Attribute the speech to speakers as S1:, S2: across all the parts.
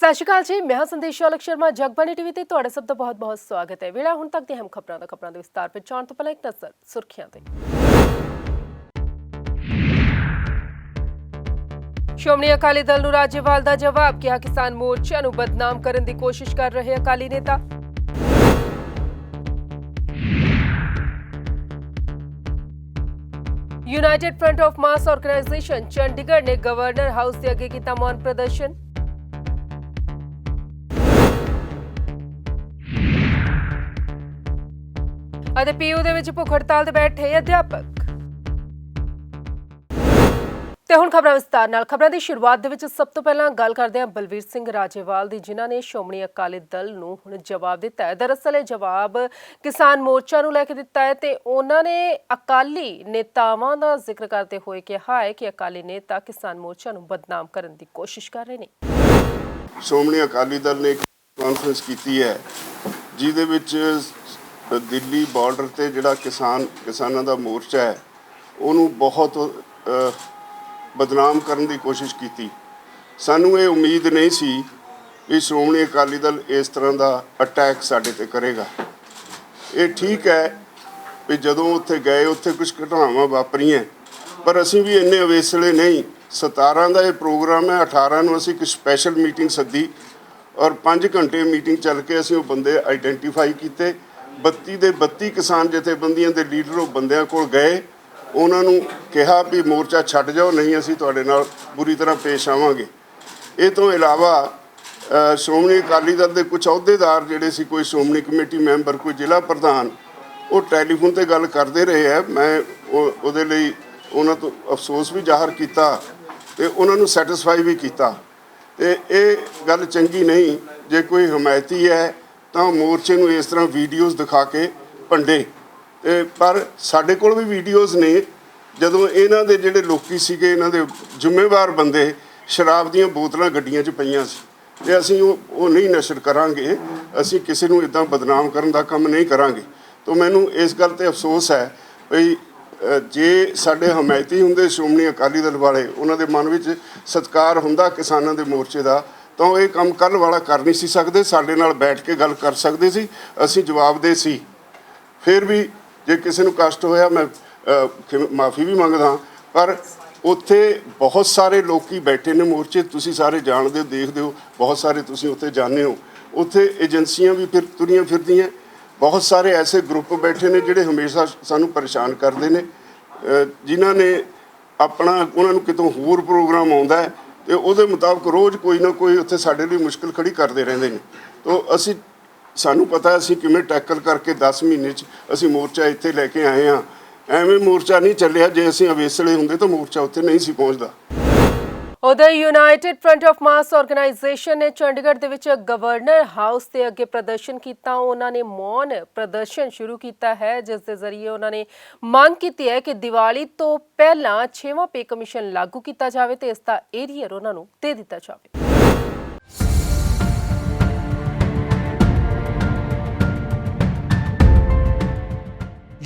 S1: ਸਤਿ ਸ਼੍ਰੀ ਅਕਾਲ ਜੀ, ਮੈਂ ਹਾਂ ਸੰਦੇਸ਼ ਸ਼ੌਲਕ ਸ਼ਰਮਾ। ਜਗਬਾਣੀ ਟੀਵੀ ਤੇ ਤੁਹਾਡਾ ਸਭ ਦਾ ਬਹੁਤ-ਬਹੁਤ ਸਵਾਗਤ ਹੈ। ਵੇਲਾ ਹੁਣ ਤੱਕ ਦੀਆਂ ਅਹਿਮ ਖਬਰਾਂ ਦੇ ਵਿਸਤਾਰ ਵਿੱਚ ਜਾਣ ਤੋਂ ਪਹਿਲਾਂ ਇੱਕ ਨਜ਼ਰ ਸੁਰਖੀਆਂ ਤੇ। ਸ਼੍ਰੋਮਣੀ ਅਕਾਲੀ ਦਲ ਨੂੰ ਰਾਜੇਵਾਲ ਦਾ ਜਵਾਬ, ਕਿਹਾ ਕਿਸਾਨ ਮੋਰਚਾ ਨੂੰ ਬਦਨਾਮ ਕਰਨ ਦੀ ਕੋਸ਼ਿਸ਼ ਕਰ ਰਹੇ ਅਕਾਲੀ ਨੇਤਾ। United Front of Mass Organisation Chandigarh ने गवर्नर हाउस के अगे किया मौन प्रदर्शन। पीयू दे विच भुख हड़ताल ते बैठे अध्यापक। ਤੇ ਹੁਣ ਖਬਰਾਂ ਵਿਸਤਾਰ ਨਾਲ। ਖਬਰਾਂ ਦੀ ਸ਼ੁਰੂਆਤ ਦੇ ਵਿੱਚ ਸਭ ਤੋਂ ਪਹਿਲਾਂ ਗੱਲ ਕਰਦੇ ਹਾਂ ਬਲਵੀਰ ਸਿੰਘ ਰਾਜੇਵਾਲ ਦੀ, ਜਿਨ੍ਹਾਂ ਨੇ ਸ਼੍ਰੋਮਣੀ ਅਕਾਲੀ ਦਲ ਨੂੰ ਹੁਣ ਜਵਾਬ ਦਿੱਤਾ ਹੈ। ਦਰਅਸਲ ਇਹ ਜਵਾਬ ਕਿਸਾਨ ਮੋਰਚਾ ਨੂੰ ਲੈ ਕੇ ਦਿੱਤਾ ਹੈ ਤੇ ਉਹਨਾਂ ਨੇ ਅਕਾਲੀ ਨੇਤਾਵਾਂ ਦਾ ਜ਼ਿਕਰ ਕਰਦੇ ਹੋਏ ਕਿਹਾ ਹੈ ਕਿ ਅਕਾਲੀ ਨੇਤਾ ਕਿਸਾਨ ਮੋਰਚਾ ਨੂੰ ਬਦਨਾਮ ਕਰਨ ਦੀ ਕੋਸ਼ਿਸ਼ ਕਰ ਰਹੇ ਨੇ।
S2: ਸ਼੍ਰੋਮਣੀ ਅਕਾਲੀ ਦਲ ਨੇ ਕਾਨਫਰੰਸ ਕੀਤੀ ਹੈ ਜਿਹਦੇ ਵਿੱਚ ਦਿੱਲੀ ਬਾਰਡਰ ਤੇ ਜਿਹੜਾ ਕਿਸਾਨਾਂ ਦਾ ਮੋਰਚਾ ਹੈ ਉਹਨੂੰ ਬਹੁਤ ਬਦਨਾਮ ਕਰਨ ਦੀ ਕੋਸ਼ਿਸ਼ ਕੀਤੀ। ਸਾਨੂੰ ਇਹ ਉਮੀਦ ਨਹੀਂ ਸੀ ਕਿ ਸ਼੍ਰੋਮਣੀ ਅਕਾਲੀ ਦਲ ਇਸ ਤਰ੍ਹਾਂ ਦਾ ਅਟੈਕ ਸਾਡੇ ਤੇ ਕਰੇਗਾ। ਇਹ ਠੀਕ ਹੈ ਵੀ ਜਦੋਂ ਉੱਥੇ ਗਏ ਉੱਥੇ ਕੁਝ ਘਟਨਾਵਾਂ ਵਾਪਰੀਆਂ, ਪਰ ਅਸੀਂ ਵੀ ਇੰਨੇ ਅਵੇਸਲੇ ਨਹੀਂ। 17 ਦਾ ਇਹ ਪ੍ਰੋਗਰਾਮ ਹੈ, 18 ਨੂੰ ਅਸੀਂ ਇੱਕ ਸਪੈਸ਼ਲ ਮੀਟਿੰਗ ਸੱਦੀ ਔਰ 5 ਘੰਟੇ ਮੀਟਿੰਗ ਚੱਲ ਕੇ ਅਸੀਂ ਉਹ ਬੰਦੇ ਆਈਡੈਂਟੀਫਾਈ ਕੀਤੇ। 32 ਦੇ 32 ਕਿਸਾਨ ਜਥੇਬੰਦੀਆਂ ਦੇ ਲੀਡਰ ਉਹ ਬੰਦਿਆਂ ਕੋਲ ਗਏ, ਉਹਨਾਂ ਨੂੰ ਕਿਹਾ ਵੀ ਮੋਰਚਾ ਛੱਡ ਜਾਓ, ਨਹੀਂ ਅਸੀਂ ਤੁਹਾਡੇ ਨਾਲ ਬੁਰੀ ਤਰ੍ਹਾਂ ਪੇਸ਼ ਆਵਾਂਗੇ। ਇਹ ਤੋਂ ਇਲਾਵਾ ਸ਼੍ਰੋਮਣੀ ਅਕਾਲੀ ਦਲ ਦੇ ਕੁਝ ਅਹੁਦੇਦਾਰ ਜਿਹੜੇ ਸੀ, ਕੋਈ ਸ਼੍ਰੋਮਣੀ ਕਮੇਟੀ ਮੈਂਬਰ, ਕੋਈ ਜ਼ਿਲ੍ਹਾ ਪ੍ਰਧਾਨ, ਉਹ ਟੈਲੀਫੋਨ ਤੇ ਗੱਲ ਕਰਦੇ ਰਹੇ ਹੈ। ਮੈਂ ਉਹਦੇ ਲਈ ਉਹਨਾਂ ਤੋਂ ਅਫਸੋਸ ਵੀ ਜ਼ਾਹਰ ਕੀਤਾ ਤੇ ਉਹਨਾਂ ਨੂੰ ਸੈਟੀਸਫਾਈ ਵੀ ਕੀਤਾ। ਤੇ ਇਹ ਗੱਲ ਚੰਗੀ ਨਹੀਂ। ਜੇ ਕੋਈ ਹਮਾਇਤੀ ਹੈ ਤਾਂ ਮੋਰਚੇ ਨੂੰ ਇਸ ਤਰ੍ਹਾਂ ਵੀਡੀਓਜ਼ ਦਿਖਾ ਕੇ ਭੰਡੇ। ਪਰ ਸਾਡੇ ਕੋਲ ਵੀ ਵੀਡੀਓਜ਼ ਨੇ ਜਦੋਂ ਇਹਨਾਂ ਦੇ ਜਿਹੜੇ ਲੋਕੀ ਸੀਗੇ, ਇਹਨਾਂ ਦੇ ਜ਼ਿੰਮੇਵਾਰ ਬੰਦੇ, ਸ਼ਰਾਬ ਦੀਆਂ ਬੋਤਲਾਂ ਗੱਡੀਆਂ 'ਚ ਪਈਆਂ ਸੀ ਤੇ ਅਸੀਂ ਉਹ ਨਹੀਂ ਨਸ਼ਰ ਕਰਾਂਗੇ। ਅਸੀਂ ਕਿਸੇ ਨੂੰ ਇੱਦਾਂ ਬਦਨਾਮ ਕਰਨ ਦਾ ਕੰਮ ਨਹੀਂ ਕਰਾਂਗੇ। ਤਾਂ ਮੈਨੂੰ ਇਸ ਗੱਲ 'ਤੇ ਅਫਸੋਸ ਹੈ ਵੀ ਜੇ ਸਾਡੇ ਹਮਾਇਤੀ ਹੁੰਦੇ ਸ਼੍ਰੋਮਣੀ ਅਕਾਲੀ ਦਲ ਵਾਲੇ, ਉਹਨਾਂ ਦੇ ਮਨ ਵਿੱਚ ਸਤਿਕਾਰ ਹੁੰਦਾ ਕਿਸਾਨਾਂ ਦੇ ਮੋਰਚੇ ਦਾ, ਤਾਂ ਉਹ ਇਹ ਕੰਮ ਕੱਲ੍ਹ ਵਾਲਾ ਕਰ ਨਹੀਂ ਸੀ ਸਕਦੇ। ਸਾਡੇ ਨਾਲ ਬੈਠ ਕੇ ਗੱਲ ਕਰ ਸਕਦੇ ਸੀ, ਅਸੀਂ ਜਵਾਬਦੇਹ ਸੀ। ਫਿਰ ਵੀ ਜੇ ਕਿਸੇ ਨੂੰ ਕਸ਼ਟ ਹੋਇਆ ਮੈਂ ਮਾਫੀ ਵੀ ਮੰਗਦਾ, ਪਰ ਉੱਥੇ ਬਹੁਤ ਸਾਰੇ ਲੋਕੀ ਬੈਠੇ ਨੇ ਮੋਰਚੇ, ਤੁਸੀਂ ਸਾਰੇ ਜਾਣਦੇ ਹੋ, ਦੇਖਦੇ ਹੋ, ਬਹੁਤ ਸਾਰੇ ਤੁਸੀਂ ਉੱਥੇ ਜਾਂਦੇ ਹੋ। ਉੱਥੇ ਏਜੰਸੀਆਂ ਵੀ ਫਿਰ ਤੁਰੀਆਂ ਫਿਰਦੀਆਂ, ਬਹੁਤ ਸਾਰੇ ਐਸੇ ਗਰੁੱਪ ਬੈਠੇ ਨੇ ਜਿਹੜੇ ਹਮੇਸ਼ਾ ਸਾਨੂੰ ਪਰੇਸ਼ਾਨ ਕਰਦੇ ਨੇ, ਜਿਨ੍ਹਾਂ ਨੇ ਉਹਨਾਂ ਨੂੰ ਕਿਤੋਂ ਹੋਰ ਪ੍ਰੋਗਰਾਮ ਆਉਂਦਾ ਹੈ ਤੇ ਉਹਦੇ ਮੁਤਾਬਕ ਰੋਜ਼ ਕੋਈ ਨਾ ਕੋਈ ਉੱਥੇ ਸਾਡੇ ਲਈ ਮੁਸ਼ਕਿਲ ਖੜੀ ਕਰਦੇ ਰਹਿੰਦੇ ਨੇ। ਤਾਂ ਸਾਨੂੰ ਪਤਾ ਅਸੀਂ ਕਿਵੇਂ ਟੈਕਲ ਕਰਕੇ 10 ਮਹੀਨੇ 'ਚ ਅਸੀਂ ਮੋਰਚਾ ਇੱਥੇ ਲੈ ਕੇ ਆਏ ਹਾਂ। ਐਵੇਂ ਮੋਰਚਾ ਨਹੀਂ ਚੱਲਿਆ। ਜੇ ਅਸੀਂ ਅਵੇਸਲੇ ਹੁੰਦੇ ਤਾਂ ਮੋਰਚਾ ਉੱਥੇ ਨਹੀਂ ਸੀ ਪਹੁੰਚਦਾ।
S1: ਉਧਰ United front of mass organisation ਨੇ ਚੰਡੀਗੜ੍ਹ ਦੇ ਵਿੱਚ ਗਵਰਨਰ ਹਾਊਸ ਦੇ ਅੱਗੇ ਪ੍ਰਦਰਸ਼ਨ ਕੀਤਾ। ਉਹਨਾਂ ਨੇ ਮੌਨ ਪ੍ਰਦਰਸ਼ਨ ਸ਼ੁਰੂ ਕੀਤਾ ਹੈ, ਜਿਸ ਦੇ ਜ਼ਰੀਏ ਉਹਨਾਂ ਨੇ ਮੰਗ ਕੀਤੀ ਹੈ ਕਿ ਦੀਵਾਲੀ ਤੋਂ ਪਹਿਲਾਂ 6ਵਾਂ ਪੇ ਕਮਿਸ਼ਨ ਲਾਗੂ ਕੀਤਾ ਜਾਵੇ ਤੇ ਇਸ ਦਾ ਏਰੀਅਰ ਉਹਨਾਂ ਨੂੰ ਦੇ ਦਿੱਤਾ ਜਾਵੇ।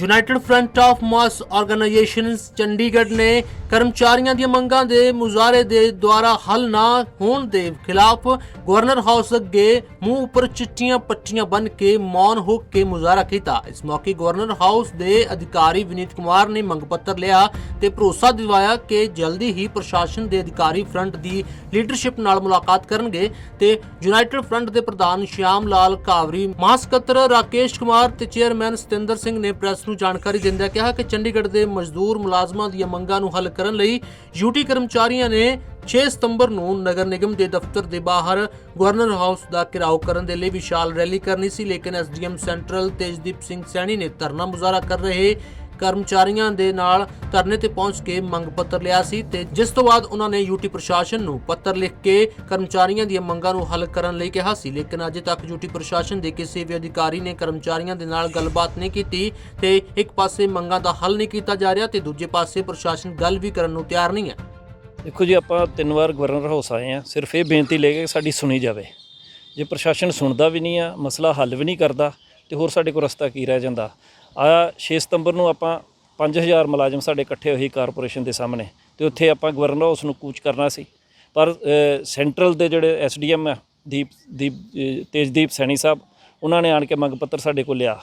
S3: United Front of Mass Organisations Chandigarh ने कर्मचारियों दी मंगां दे मुजाहरे दे द्वारा हल ना होने दे खिलाफ गवर्नर हाउस अगे मुंह उपर चिट्टियां पट्टियां बन के मौन हो के मुजाहरा किया। इस मौके गवर्नर हाउस दे अधिकारी विनीत कुमार ने मंग पत्र लिया ते भरोसा दिवाया कि जल्दी ही प्रशासन दे अधिकारी फ्रंट दी लीडरशिप नाल मुलाकात करनगे ते यूनाइटेड फ्रंट दे प्रधान श्याम लाल कावरी, महासकत्तर राकेश कुमार ते चेयरमैन सतिंदर सिंह ने प्रेस जानकारी देंदे कहा कि चंडीगढ़ के मजदूर मुलाजमां दी मंगां नूं हल करन लई यूटी कर्मचारियों ने 6 सितंबर नूं नगर निगम के दफ्तर के बाहर गवर्नर हाउस का घिराव करने के लिए विशाल रैली करनी सी, लेकिन एसडीएम सेंट्रल तेजदीप सिंह सैनी ने धरना मुजाहरा कर रहे कर्मचारियों के नाल धरने ते पहुंच के मंग पत्र लिया सी ते जिस तो बाद उन्होंने यूटी प्रशासन नूं पत्र लिख के कर्मचारियों दी मंगां नूं हल करन लई कहा सी, लेकिन अजे तक यूटी प्रशासन के किसी भी अधिकारी ने कर्मचारियों दे नाल गलबात नहीं की ते एक पासे मंगां दा हल नहीं किया जा रहा ते दूजे पासे प्रशासन गल भी करन नूं तैयार नहीं है।
S4: देखो जी, आप 3 वार गवर्नर हाउस आए हैं, सिर्फ ये बेनती लेके साड़ी सुनी जाए। जे प्रशासन सुनता भी नहीं है, मसला हल भी नहीं करता तो होर साडे कोल रस्ता की रह जाता। 6 सितंबर ਨੂੰ ਆਪਾਂ 5000 ਮੁਲਾਜ਼ਮ ਸਾਡੇ ਇਕੱਠੇ ਹੋਏ ਕਾਰਪੋਰੇਸ਼ਨ ਦੇ ਸਾਹਮਣੇ ਤੇ ਉੱਥੇ ਆਪਾਂ ਗਵਰਨਰ ਹਾਊਸ ਨੂੰ ਕੂਚ ਕਰਨਾ ਸੀ, ਪਰ ਸੈਂਟਰਲ ਦੇ ਜਿਹੜੇ ਐਸਡੀਐਮ ਆ ਤੇਜਦੀਪ ਸੈਣੀ ਸਾਹਿਬ, ਉਹਨਾਂ ਨੇ ਆਣ ਕੇ ਮੰਗ ਪੱਤਰ ਸਾਡੇ ਕੋਲ ਲਿਆ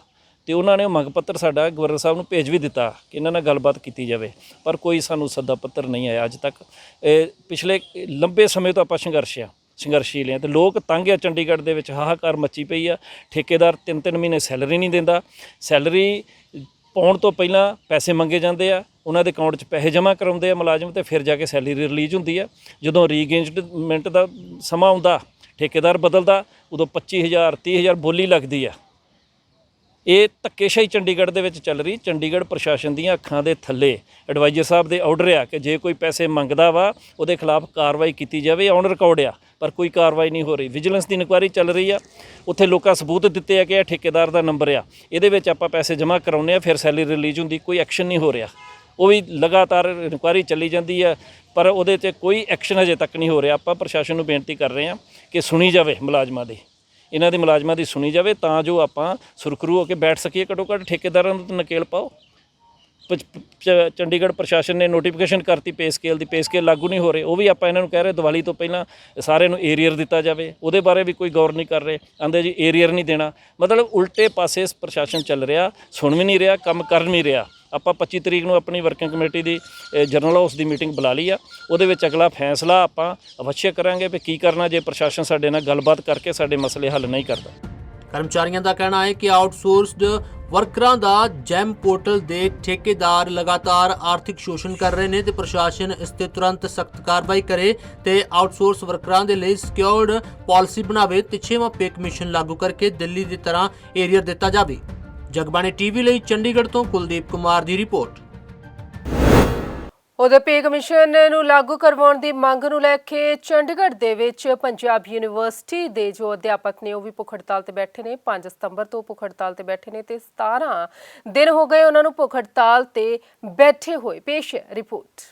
S4: ਤੇ ਉਹਨਾਂ ਨੇ ਉਹ ਮੰਗ ਪੱਤਰ ਸਾਡਾ ਗਵਰਨਰ ਸਾਹਿਬ ਨੂੰ ਭੇਜ ਵੀ ਦਿੱਤਾ ਕਿ ਇਹਨਾਂ ਨਾਲ ਗੱਲਬਾਤ ਕੀਤੀ ਜਾਵੇ, ਪਰ ਕੋਈ ਸਾਨੂੰ ਸੱਦਾ ਪੱਤਰ ਨਹੀਂ ਆਇਆ ਅੱਜ ਤੱਕ। ਪਿਛਲੇ ਲੰਬੇ ਸਮੇਂ ਤੋਂ ਆਪਾਂ ਸੰਘਰਸ਼ੀਲ ਹਾਂ ਤੇ ਲੋਕ ਤੰਗ ਆ। ਚੰਡੀਗੜ੍ਹ ਦੇ ਵਿੱਚ ਹਾਹਾਕਾਰ ਮੱਚੀ ਪਈ ਆ। ਠੇਕੇਦਾਰ 3-3 ਮਹੀਨੇ ਸੈਲਰੀ ਨਹੀਂ ਦਿੰਦਾ। ਸੈਲਰੀ ਪਾਉਣ ਤੋਂ ਪਹਿਲਾਂ ਪੈਸੇ ਮੰਗੇ ਜਾਂਦੇ ਆ, ਉਹਨਾਂ ਦੇ ਅਕਾਊਂਟ 'ਚ ਪੈਸੇ ਜਮ੍ਹਾਂ ਕਰਾਉਂਦੇ ਆ ਮੁਲਾਜ਼ਮ ਤੇ ਫਿਰ ਜਾ ਕੇ ਸੈਲਰੀ ਰਿਲੀਜ਼ ਹੁੰਦੀ ਆ। ਜਦੋਂ ਰੀਅੰਗੇਜਮੈਂਟ ਦਾ ਸਮਾਂ ਆਉਂਦਾ, ਠੇਕੇਦਾਰ ਬਦਲਦਾ, ਉਦੋਂ 25,000 30,000 ਬੋਲੀ ਲੱਗਦੀ ਆ। ਇਹ ਧੱਕੇਸ਼ਾਹੀ ਚੰਡੀਗੜ੍ਹ ਦੇ ਵਿੱਚ ਚੱਲ ਰਹੀ। ਚੰਡੀਗੜ੍ਹ ਪ੍ਰਸ਼ਾਸਨ ਦੀਆਂ ਅੱਖਾਂ ਦੇ ਥੱਲੇ ਐਡਵਾਈਜ਼ਰ ਸਾਹਿਬ ਦੇ ਆਰਡਰ ਆ ਕਿ ਜੇ ਕੋਈ ਪੈਸੇ ਮੰਗਦਾ ਵਾ ਉਹਦੇ ਖਿਲਾਫ ਕਾਰਵਾਈ ਕੀਤੀ ਜਾਵੇ। ਔਨ ਰਿਕਾਰਡ ਆ, ਪਰ ਕੋਈ ਕਾਰਵਾਈ ਨਹੀਂ ਹੋ ਰਹੀ। ਵਿਜੀਲੈਂਸ ਦੀ ਇਨਕੁਆਇਰੀ ਚੱਲ ਰਹੀ ਆ। ਉੱਥੇ ਲੋਕਾਂ ਸਬੂਤ ਦਿੱਤੇ ਆ ਕਿ ਇਹ ਠੇਕੇਦਾਰ ਦਾ ਨੰਬਰ ਆ, ਇਹਦੇ ਵਿੱਚ ਆਪਾਂ ਪੈਸੇ ਜਮ੍ਹਾਂ ਕਰਾਉਂਦੇ ਆ, ਫਿਰ ਸੈਲਰੀ ਰਿਲੀਜ਼ ਹੁੰਦੀ, ਕੋਈ ਐਕਸ਼ਨ ਨਹੀਂ ਹੋ ਰਿਹਾ। ਉਹ ਵੀ ਲਗਾਤਾਰ ਇਨਕੁਆਇਰੀ ਚੱਲੀ ਜਾਂਦੀ ਹੈ, ਪਰ ਉਹਦੇ 'ਤੇ ਕੋਈ ਐਕਸ਼ਨ ਹਜੇ ਤੱਕ ਨਹੀਂ ਹੋ ਰਿਹਾ। ਆਪਾਂ ਪ੍ਰਸ਼ਾਸਨ ਨੂੰ ਬੇਨਤੀ ਕਰ ਰਹੇ ਹਾਂ ਕਿ ਸੁਣੀ ਜਾਵੇ ਮੁਲਾਜ਼ਮਾਂ ਦੀ, ਇਹਨਾਂ ਦੀ ਮੁਲਾਜ਼ਮਾਂ ਦੀ ਸੁਣੀ ਜਾਵੇ ਤਾਂ ਜੋ ਆਪਾਂ ਸੁਰਖਰੂ ਹੋ ਕੇ ਬੈਠ ਸਕੀਏ। ਘੱਟੋ ਘੱਟ ਠੇਕੇਦਾਰਾਂ ਨੂੰ ਤਾਂ ਨਕੇਲ ਪਾਓ। ਚੰਡੀਗੜ੍ਹ ਪ੍ਰਸ਼ਾਸਨ ਨੇ ਨੋਟੀਫਿਕੇਸ਼ਨ ਕਰਤੀ ਪੇ ਸਕੇਲ ਦੀ, ਪੇ ਸਕੇਲ ਲਾਗੂ ਨਹੀਂ ਹੋ ਰਹੇ। ਉਹ ਵੀ ਆਪਾਂ ਇਹਨਾਂ ਨੂੰ ਕਹਿ ਰਹੇ ਦੀਵਾਲੀ ਤੋਂ ਪਹਿਲਾਂ ਸਾਰਿਆਂ ਨੂੰ ਏਰੀਅਰ ਦਿੱਤਾ ਜਾਵੇ, ਉਹਦੇ ਬਾਰੇ ਵੀ ਕੋਈ ਗੌਰ ਨਹੀਂ ਕਰ ਰਹੇ। ਆਂਦੇ ਜੀ ਏਰੀਅਰ ਨਹੀਂ ਦੇਣਾ, ਮਤਲਬ ਉਲਟੇ ਪਾਸੇ ਪ੍ਰਸ਼ਾਸਨ ਚੱਲ ਰਿਹਾ, ਸੁਣ ਵੀ ਨਹੀਂ ਰਿਹਾ, ਕੰਮ ਕਰ ਨਹੀਂ ਰਿਹਾ। ਆਪਾਂ 25 ਤਰੀਕ ਨੂੰ ਆਪਣੀ ਵਰਕਿੰਗ ਕਮੇਟੀ ਦੀ ਜਨਰਲ ਹਾਊਸ ਦੀ ਮੀਟਿੰਗ ਬੁਲਾ ਲਈ ਆ। ਉਹਦੇ ਵਿੱਚ ਅਗਲਾ ਫੈਸਲਾ ਆਪਾਂ ਅਵੱਸ਼ਯ ਕਰਾਂਗੇ ਵੀ ਕੀ ਕਰਨਾ ਜੇ ਪ੍ਰਸ਼ਾਸਨ ਸਾਡੇ ਨਾਲ ਗੱਲਬਾਤ ਕਰਕੇ ਸਾਡੇ ਮਸਲੇ ਹੱਲ ਨਹੀਂ ਕਰਦਾ।
S3: ਕਰਮਚਾਰੀਆਂ ਦਾ ਕਹਿਣਾ ਹੈ ਕਿ ਆਊਟਸੋਰਸਡ ਵਰਕਰਾਂ ਦਾ ਜੈਮ ਪੋਰਟਲ ਦੇ ਠੇਕੇਦਾਰ ਲਗਾਤਾਰ ਆਰਥਿਕ ਸ਼ੋਸ਼ਣ ਕਰ ਰਹੇ ਨੇ ਤੇ ਪ੍ਰਸ਼ਾਸਨ ਇਸ ਤੇ ਤੁਰੰਤ ਸਖਤ ਕਾਰਵਾਈ ਕਰੇ ਤੇ ਆਊਟਸੋਰਸ ਵਰਕਰਾਂ ਦੇ ਲਈ ਸਿਕਿਉਰਡ ਪਾਲਿਸੀ ਬਣਾਵੇ ਤੇ 6ਵਾਂ ਪੇ ਕਮਿਸ਼ਨ ਲਾਗੂ ਕਰਕੇ ਦਿੱਲੀ ਦੀ ਤਰ੍ਹਾਂ ਏਰੀਅਰ ਦਿੱਤਾ ਜਾਵੇ। ਜਗਬਾਣੀ ਟੀਵੀ ਲਈ ਚੰਡੀਗੜ੍ਹ ਤੋਂ ਕੁਲਦੀਪ ਕੁਮਾਰ ਦੀ ਰਿਪੋਰਟ।
S1: ਉਹਦੇ ਪੇ ਕਮਿਸ਼ਨ ਨੂੰ ਲਾਗੂ ਕਰਵਾਉਣ ਦੀ ਮੰਗ ਨੂੰ ਲੈ ਕੇ ਚੰਡੀਗੜ੍ਹ ਦੇ ਵਿੱਚ ਪੰਜਾਬ ਯੂਨੀਵਰਸਿਟੀ ਦੇ ਜੋ ਅਧਿਆਪਕ ਨੇ ਉਹ ਵੀ ਭੁੱਖ ਹੜਤਾਲ ਤੇ ਬੈਠੇ ਨੇ। 5 ਸਤੰਬਰ ਤੋਂ ਭੁੱਖ ਹੜਤਾਲ ਤੇ ਬੈਠੇ ਨੇ ਤੇ 17 ਦਿਨ ਹੋ ਗਏ ਉਹਨਾਂ ਨੂੰ ਭੁੱਖ ਹੜਤਾਲ ਤੇ ਬੈਠੇ ਹੋਏ। ਪੇਸ਼ ਹੈ report.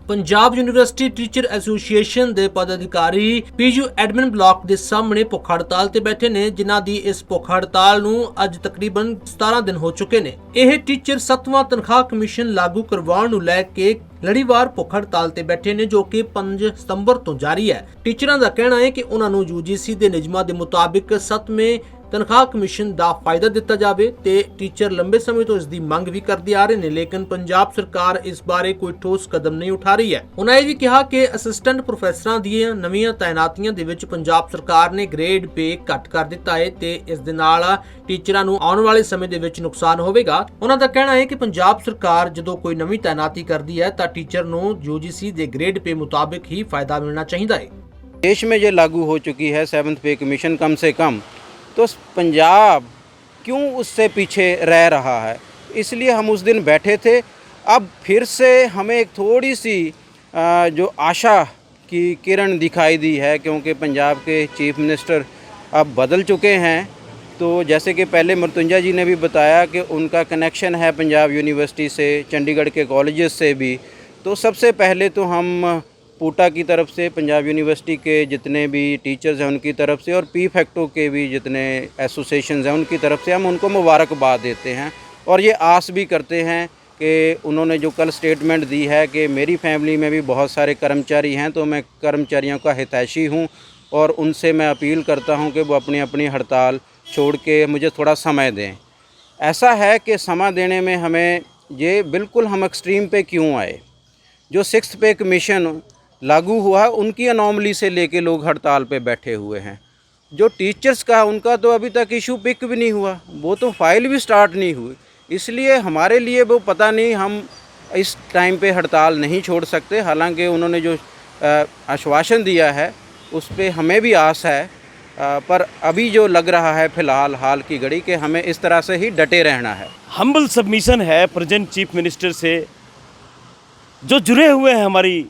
S3: Punjab university teacher association ਦੇ ਪਦਾਧਿਕਾਰੀ ਪੀਯੂ ਐਡਮਿਨ ਬਲਾਕ ਦੇ ਸਾਹਮਣੇ ਭੁੱਖ ਹੜਤਾਲ ਤੇ ਬੈਠੇ ਨੇ, ਜਿਨ੍ਹਾਂ ਦੀ ਇਸ ਭੁੱਖ ਹੜਤਾਲ ਨੂੰ ਅੱਜ ਤਕਰੀਬਨ 17 ਦਿਨ ਹੋ ਚੁੱਕੇ ਨੇ। ਇਹ ਟੀਚਰ 7ਵਾਂ ਤਨਖਾਹ ਕਮਿਸ਼ਨ ਲਾਗੂ ਕਰਵਾਉਣ ਨੂੰ ਲੈ ਕੇ ਲੜੀਵਾਰ ਭੁੱਖ ਹੜਤਾਲ ਤੇ ਬੈਠੇ ਨੇ, ਜੋ ਕਿ 5 ਸਤੰਬਰ ਤੋਂ ਜਾਰੀ ਹੈ। ਟੀਚਰਾਂ ਦਾ ਕਹਿਣਾ ਹੈ ਕਿ ਉਹਨਾਂ ਨੂੰ ਯੂਜੀਸੀ ਦੇ ਨਿਯਮਾਂ ਦੇ ਮੁਤਾਬਿਕ 7ਵੇਂ ਤਨਖਾਹ ਕਮਿਸ਼ਨ ਦਾ ਫਾਇਦਾ ਦਿੱਤਾ ਜਾਵੇ ਤੇ ਟੀਚਰ ਲੰਬੇ ਸਮੇਂ ਤੋਂ ਇਸ ਦੀ ਮੰਗ ਵੀ ਕਰਦੇ ਆ ਰਹੇ ਨੇ, ਲੇਕਿਨ ਪੰਜਾਬ ਸਰਕਾਰ ਇਸ ਬਾਰੇ ਕੋਈ ਠੋਸ ਕਦਮ ਨਹੀਂ ਉਠਾ ਰਹੀ ਹੈ। ਉਹਨਾਂ ਇਹ ਵੀ ਕਿਹਾ ਕਿ ਅਸਿਸਟੈਂਟ ਪ੍ਰੋਫੈਸਰਾਂ ਦੀਆਂ ਨਵੀਆਂ ਤਾਇਨਾਤੀਆਂ ਦੇ ਵਿੱਚ ਪੰਜਾਬ ਸਰਕਾਰ ਨੇ ਗ੍ਰੇਡ ਪੇ ਘੱਟ ਕਰ ਦਿੱਤਾ ਹੈ ਤੇ ਇਸ ਦੇ ਨਾਲ ਟੀਚਰਾਂ ਨੂੰ ਆਉਣ ਵਾਲੇ ਸਮੇਂ ਦੇ ਵਿੱਚ ਨੁਕਸਾਨ ਹੋਵੇਗਾ। ਉਹਨਾਂ ਦਾ ਕਹਿਣਾ ਹੈ ਕਿ ਪੰਜਾਬ ਸਰਕਾਰ ਜਦੋਂ ਕੋਈ ਨਵੀਂ ਤਾਇਨਾਤੀ ਕਰਦੀ ਹੈ ਤਾਂ ਟੀਚਰ ਨੂੰ यूजीसी ਦੇ ਗ੍ਰੇਡ ਪੇ ਮੁਤਾबिक ਹੀ ਫਾਇਦਾ ਮਿਲਣਾ ਚਾਹੀਦਾ ਹੈ।
S5: देश में ये लागू हो चुकी है 7th पे कमीशन कम से कम, तो पंजाब क्यों उससे पीछे रह रहा है? इसलिए हम उस दिन बैठे थे। अब फिर से हमें एक थोड़ी सी जो आशा की किरण दिखाई दी है, क्योंकि पंजाब के चीफ मिनिस्टर अब बदल चुके हैं। तो जैसे कि पहले मृत्युंजय जी ने भी बताया कि उनका कनेक्शन है पंजाब यूनिवर्सिटी से, चंडीगढ़ के कॉलेजेस से भी। तो सबसे पहले तो हम पूटा की तरफ से, पंजाब यूनिवर्सिटी के जितने भी टीचर्स हैं उनकी तरफ से, और पी फैक्टो के भी जितने एसोसिएशंस हैं उनकी तरफ से हम उनको मुबारकबाद देते हैं और ये आस भी करते हैं कि उन्होंने जो कल स्टेटमेंट दी है कि मेरी फैमिली में भी बहुत सारे कर्मचारी हैं, तो मैं कर्मचारियों का हितैषी हूँ और उनसे मैं अपील करता हूँ कि वो अपनी अपनी हड़ताल छोड़ के मुझे थोड़ा समय दें। ऐसा है कि समय देने में हमें ये बिल्कुल हम एक्सट्रीम पे क्यों आए? जो 6th पे कमीशन लागू हुआ है उनकी अनोमली से लेके लोग हड़ताल पे बैठे हुए हैं। जो टीचर्स का उनका तो अभी तक इशू पिक भी नहीं हुआ, वो तो फाइल भी स्टार्ट नहीं हुई। इसलिए हमारे लिए वो पता नहीं, हम इस टाइम पे हड़ताल नहीं छोड़ सकते। हालांकि उन्होंने जो आश्वासन दिया है उस पे हमें भी आस है, पर अभी जो लग रहा है फ़िलहाल हाल की घड़ी के हमें इस तरह से ही डटे रहना है।
S6: हम्बल सबमिशन है प्रेजेंट चीफ मिनिस्टर से, जो जुड़े हुए हैं हमारी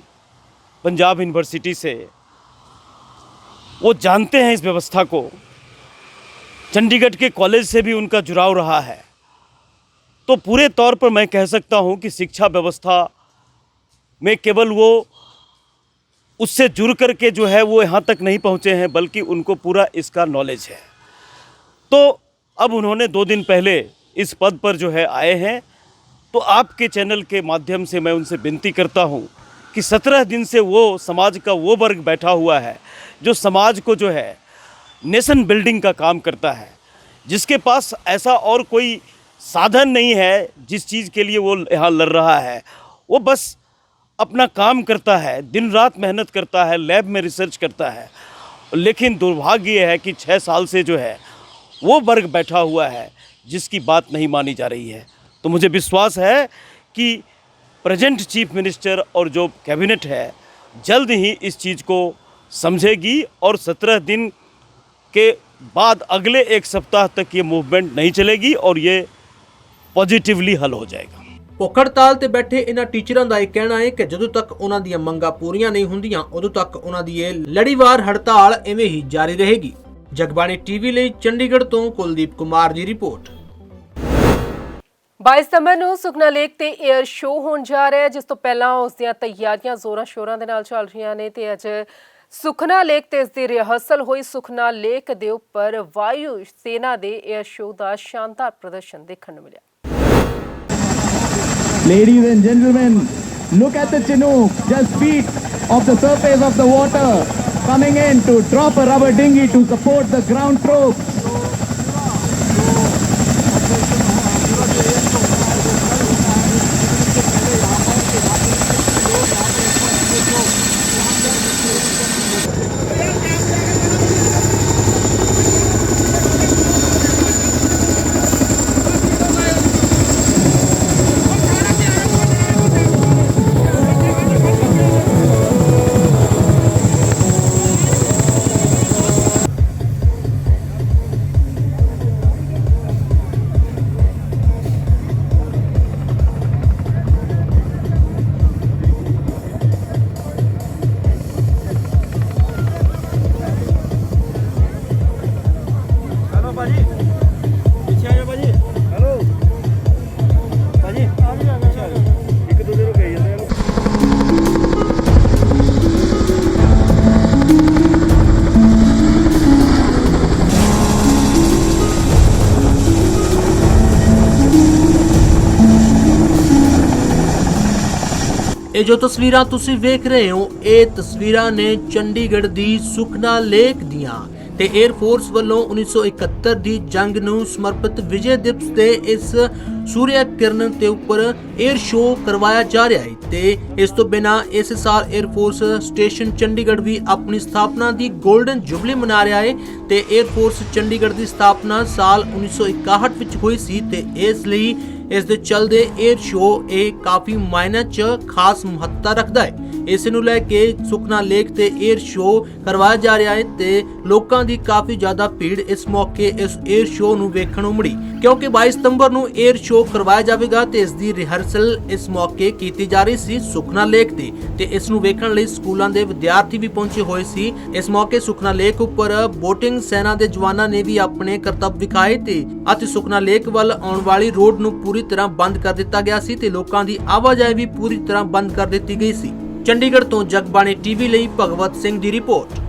S6: पंजाब यूनिवर्सिटी से, वो जानते हैं इस व्यवस्था को। चंडीगढ़ के कॉलेज से भी उनका जुड़ाव रहा है। तो पूरे तौर पर मैं कह सकता हूँ कि शिक्षा व्यवस्था में केवल वो उससे जुड़ कर के जो है वो यहाँ तक नहीं पहुँचे हैं, बल्कि उनको पूरा इसका नॉलेज है। तो अब उन्होंने 2 दिन पहले इस पद पर जो है आए हैं, तो आपके चैनल के माध्यम से मैं उनसे विनती करता हूँ कि 17 दिन से वो समाज का वो वर्ग बैठा हुआ है जो समाज को जो है नेशन बिल्डिंग का काम करता है, जिसके पास ऐसा और कोई साधन नहीं है जिस चीज़ के लिए वो यहाँ लड़ रहा है। वो बस अपना काम करता है, दिन रात मेहनत करता है, लैब में रिसर्च करता है, लेकिन दुर्भाग्य ये है कि 6 साल से जो है वो वर्ग बैठा हुआ है जिसकी बात नहीं मानी जा रही है। तो मुझे विश्वास है कि प्रेजेंट चीफ मिनिस्टर और जो कैबिनेट है जल्द ही इस चीज़ को समझेगी और 17 दिन के बाद अगले 1 सप्ताह तक ये मूवमेंट नहीं चलेगी और ये ਪੋਜ਼ਿਟਿਵਲੀ ਹੱਲ ਹੋ ਜਾਏਗਾ।
S3: ਭੁੱਖ ਹੜਤਾਲ ਤੇ ਬੈਠੇ ਇਹਨਾਂ ਟੀਚਰਾਂ ਦਾ ਇਹ ਕਹਿਣਾ ਹੈ ਕਿ ਜਦੋਂ ਤੱਕ ਉਹਨਾਂ ਦੀਆਂ ਮੰਗਾਂ ਪੂਰੀਆਂ ਨਹੀਂ ਹੁੰਦੀਆਂ ਉਦੋਂ ਤੱਕ ਉਹਨਾਂ ਦੀ ਇਹ ਲੜੀਵਾਰ ਹੜਤਾਲ ਐਵੇਂ ਹੀ ਜਾਰੀ ਰਹੇਗੀ। ਜਗਬਾਣੀ ਟੀਵੀ ਲਈ ਚੰਡੀਗੜ੍ਹ ਤੋਂ ਕੁਲਦੀਪ ਕੁਮਾਰ ਦੀ ਰਿਪੋਰਟ।
S1: 22 ਸਤੰਬਰ ਨੂੰ ਸੁਖਨਾ ਲੇਕ ਤੇ 에ਅਰ ਸ਼ੋਅ ਹੋਣ ਜਾ ਰਿਹਾ ਹੈ, ਜਿਸ ਤੋਂ ਪਹਿਲਾਂ ਉਸ ਦੀਆਂ ਤਿਆਰੀਆਂ ਜ਼ੋਰਾਂ ਸ਼ੋਰਾਂ ਦੇ ਨਾਲ ਚੱਲ ਰਹੀਆਂ ਨੇ ਤੇ ਅੱਜ ਸੁਖਨਾ ਲੇਕ ਤੇ ਇਸ ਦੀ ਰਿਹਰਸਲ ਹੋਈ। ਸੁਖਨਾ ਲੇਕ ਦੇ ਉੱਪਰ ਵਾਯੂ ਸੈਨਾ ਦੇ 에ਅਰ ਸ਼ੋਅ ਦਾ ਸ਼ਾਨਦਾਰ ਪ੍ਰਦਰਸ਼ਨ ਦੇਖਣ ਨੂੰ ਮਿਲਿਆ।
S7: Ladies and gentlemen, look at the Chinook, just feet of the surface of the water, coming in to drop a rubber dinghy to support the ground troops.
S3: ਇਹ ਜੋ ਤਸਵੀਰਾਂ ਤੁਸੀਂ ਵੇਖ ਰਹੇ ਹੋ ਇਹ ਤਸਵੀਰਾਂ ਨੇ ਚੰਡੀਗੜ੍ਹ ਦੀ ਸੁਖਨਾ ਲੇਕ ਦੀਆਂ ਤੇ 에ਅਰ ਫੋਰਸ ਵੱਲੋਂ 1971 ਦੀ ਜੰਗ ਨੂੰ ਸਮਰਪਿਤ ਵਿਜੇ ਦਿਵਸ ਤੇ ਇਸ ਸੂਰਿਆ ਕਿਰਨ ਤੇ ਉੱਪਰ 에ਅਰ ਸ਼ੋਅ ਕਰਵਾਇਆ ਜਾ ਰਿਹਾ ਹੈ ਤੇ ਇਸ ਤੋਂ ਬਿਨਾਂ ਇਸ ਸਾਲ 에ਅਰ ਫੋਰਸ ਸਟੇਸ਼ਨ ਚੰਡੀਗੜ੍ਹ ਵੀ ਆਪਣੀ ਸਥਾਪਨਾ ਦੀ 골ਡਨ ਜੁਬਲੀ ਮਨਾ ਰਿਹਾ ਹੈ ਤੇ 에ਅਰ ਫੋਰਸ ਚੰਡੀਗੜ੍ਹ ਦੀ ਸਥਾਪਨਾ ਸਾਲ 1961 ਵਿੱਚ ਹੋਈ ਸੀ ਤੇ ਇਸ ਲਈ ਇਸ ਦੇ ਚੱਲਦੇ 에ਅਰ ਸ਼ੋਅ ਇਹ ਕਾਫੀ ਮਾਇਨੇ 'ਚ ਖਾਸ ਮਹੱਤਤਾ ਰੱਖਦਾ ਹੈ। ਇਸ ਨੂੰ ਲੈ ਕੇ ਸੁਖਨਾ ਲੇਕ ਤੇ 에ਅਰ ਸ਼ੋਅ ਕਰਵਾਇਆ ਜਾ ਰਿਹਾ ਹੈ ਤੇ ਲੋਕਾਂ ਦੀ ਕਾਫੀ ਜ਼ਿਆਦਾ ਭੀੜ ਇਸ ਮੌਕੇ ਇਸ 에ਅਰ ਸ਼ੋਅ ਨੂੰ ਵੇਖਣ ਨੂੰ ਮਿਲੀ ਕਿਉਂਕਿ 22 ਸਤੰਬਰ ਨੂੰ 에ਅਰ ਸ਼ੋਅ ਕਰਵਾਇਆ ਜਾਵੇਗਾ ਤੇ ਇਸ ਦੀ ਰਿਹਰਸਲ ਇਸ ਮੌਕੇ ਕੀਤੀ ਜਾ ਰਹੀ ਸੀ ਸੁਖਨਾ ਲੇਕ ਤੇ ਇਸ ਨੂੰ ਵੇਖਣ ਲਈ ਸਕੂਲਾਂ ਦੇ ਵਿਦਿਆਰਥੀ ਵੀ ਪਹੁੰਚੇ ਹੋਏ ਸੀ। ਇਸ ਮੌਕੇ ਸੁਖਨਾ ਲੇਕ ਉੱਪਰ ਬੋਟਿੰਗ ਸੈਨਾ ਦੇ ਜਵਾਨਾਂ ਨੇ ਵੀ ਆਪਣੇ ਕਰਤੱਵ ਵਿਖਾਏ ਤੇ ਅਤੇ ਸੁਖਨਾ ਲੇਕ ਵੱਲ ਆਉਣ ਵਾਲੀ ਰੋਡ ਨੂੰ ਪੂਰੀ ਤਰ੍ਹਾਂ ਬੰਦ ਕਰ ਦਿੱਤਾ ਗਿਆ ਸੀ ਤੇ ਲੋਕਾਂ ਦੀ ਆਵਾਜਾਈ ਵੀ ਪੂਰੀ ਤਰ੍ਹਾਂ ਬੰਦ ਕਰ ਦਿੱਤੀ ਗਈ ਸੀ। ਚੰਡੀਗੜ੍ਹ ਤੋਂ ਜਗਬਾਣੀ ਟੀਵੀ ਲਈ ਭਗਵਤ ਸਿੰਘ ਦੀ ਰਿਪੋਰਟ।